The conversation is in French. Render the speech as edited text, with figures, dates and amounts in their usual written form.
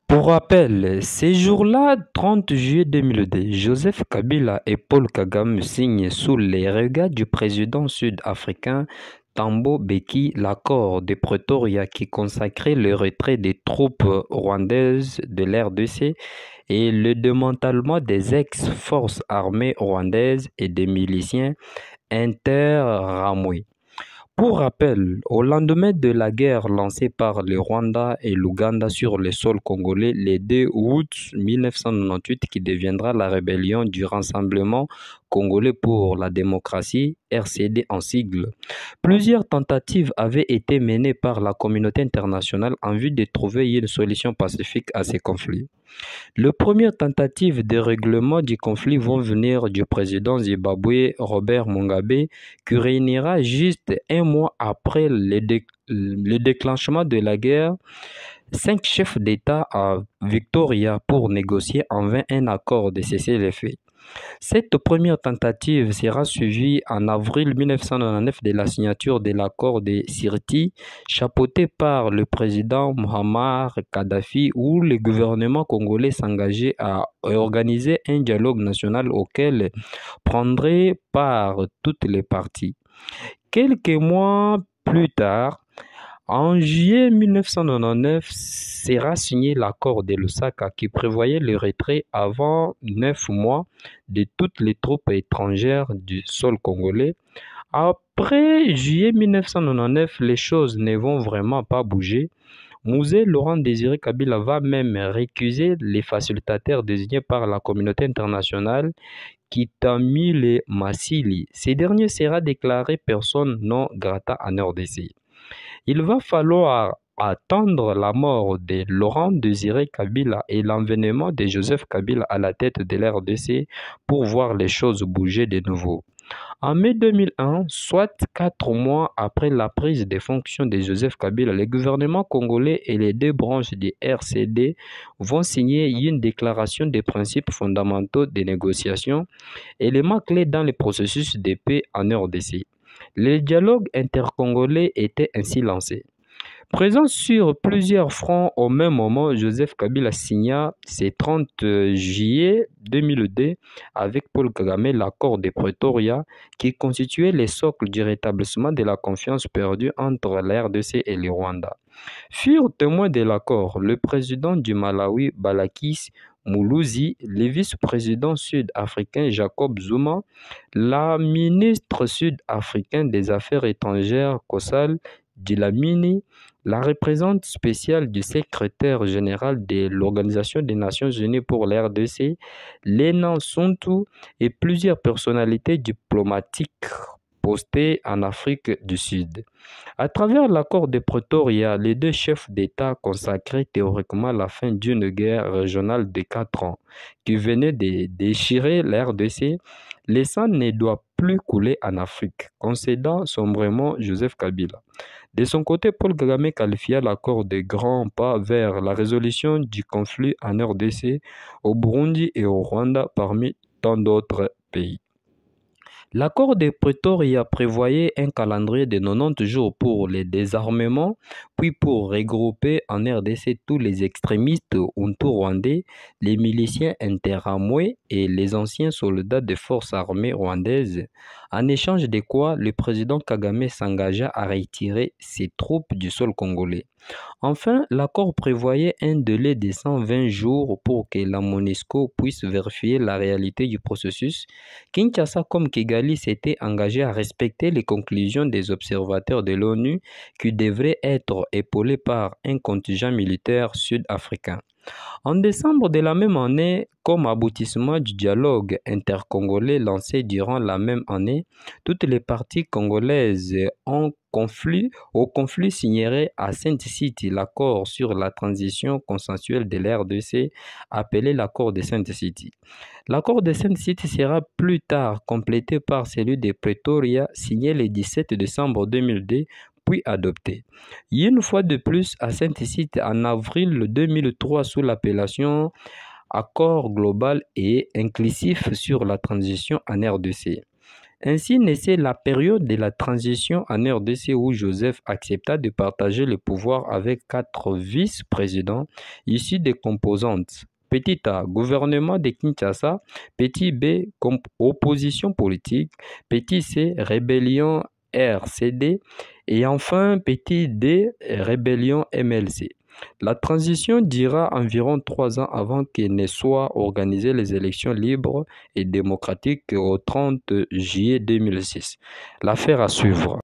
Pour rappel, ces jours-là, 30 juillet 2002, Joseph Kabila et Paul Kagame signent sous les regards du président sud-africain Thabo Mbeki l'accord de Pretoria qui consacrait le retrait des troupes rwandaises de l'RDC et le démantèlement des ex-forces armées rwandaises et des miliciens interamoués. Pour rappel, au lendemain de la guerre lancée par le Rwanda et l'Ouganda sur le sol congolais le 2 août 1998 qui deviendra la rébellion du Rassemblement congolais pour la démocratie, RCD en sigle, plusieurs tentatives avaient été menées par la communauté internationale en vue de trouver une solution pacifique à ces conflits. Les premières tentatives de règlement du conflit vont venir du président zimbabwéen Robert Mugabe, qui réunira juste un mois après le déclenchement de la guerre 5 chefs d'État à Victoria pour négocier en vain un accord de cessez-le-feu. Cette première tentative sera suivie en avril 1999 de la signature de l'accord de Sirte, chapeauté par le président Muammar Kadhafi, où le gouvernement congolais s'engageait à organiser un dialogue national auquel prendraient part toutes les parties. Quelques mois plus tard, en juillet 1999, sera signé l'accord de Lusaka qui prévoyait le retrait avant 9 mois de toutes les troupes étrangères du sol congolais. Après juillet 1999, les choses ne vont vraiment pas bouger. Musée Laurent Désiré Kabila va même récuser les facilitateurs désignés par la communauté internationale qui Kitamile Masili. Ces derniers sera déclaré personne non grata en RDC. Il va falloir attendre la mort de Laurent Désiré Kabila et l'envénement de Joseph Kabila à la tête de l'RDC pour voir les choses bouger de nouveau. En mai 2001, soit 4 mois après la prise des fonctions de Joseph Kabila, le gouvernement congolais et les deux branches du RCD vont signer une déclaration des principes fondamentaux des négociations, élément clé dans le processus de paix en RDC. Le dialogue intercongolais était ainsi lancé. Présent sur plusieurs fronts au même moment, Joseph Kabila signa ce 30 juillet 2002 avec Paul Kagame l'accord de Pretoria qui constituait le socle du rétablissement de la confiance perdue entre la RDC et le Rwanda. Furent témoins de l'accord le président du Malawi Balakis Muluzi, le vice-président sud-africain Jacob Zuma, la ministre sud-africaine des Affaires étrangères Kosal Dlamini, la représentante spéciale du secrétaire général de l'Organisation des Nations Unies pour l'RDC, Lena Sontu et plusieurs personnalités diplomatiques postées en Afrique du Sud. À travers l'accord de Pretoria, les deux chefs d'État consacraient théoriquement la fin d'une guerre régionale de 4 ans qui venait de déchirer la RDC. Le sang ne doit plus couler en Afrique, concédant sombrement Joseph Kabila. De son côté, Paul Kagame qualifia l'accord de grands pas vers la résolution du conflit en RDC, au Burundi et au Rwanda parmi tant d'autres pays. L'accord de Pretoria prévoyait un calendrier de 90 jours pour le désarmement, puis pour regrouper en RDC tous les extrémistes hutu-rwandais, les miliciens interamoués et les anciens soldats des forces armées rwandaises, en échange de quoi le président Kagame s'engagea à retirer ses troupes du sol congolais. Enfin, l'accord prévoyait un délai de 120 jours pour que la MONUSCO puisse vérifier la réalité du processus. Kinshasa comme Kigali s'était engagé à respecter les conclusions des observateurs de l'ONU qui devraient être épaulés par un contingent militaire sud-africain. En décembre de la même année, comme aboutissement du dialogue intercongolais lancé durant la même année, toutes les parties congolaises au conflit signeraient à Sainte-City l'accord sur la transition consensuelle de l'RDC appelé l'accord de Sainte-City. L'accord de Sainte-City sera plus tard complété par celui de Pretoria signé le 17 décembre 2002 puis adopté. Une fois de plus à Sainte-City en avril 2003 sous l'appellation Accord global et inclusif sur la transition en RDC. Ainsi naissait la période de la transition en RDC où Joseph accepta de partager le pouvoir avec 4 vice-présidents issus des composantes. Petit A, gouvernement de Kinshasa. Petit B, opposition politique. Petit C, rébellion RCD. Et enfin, petit D, rébellion MLC. La transition dura environ 3 ans avant que ne soient organisées les élections libres et démocratiques au 30 juillet 2006. L'affaire à suivre.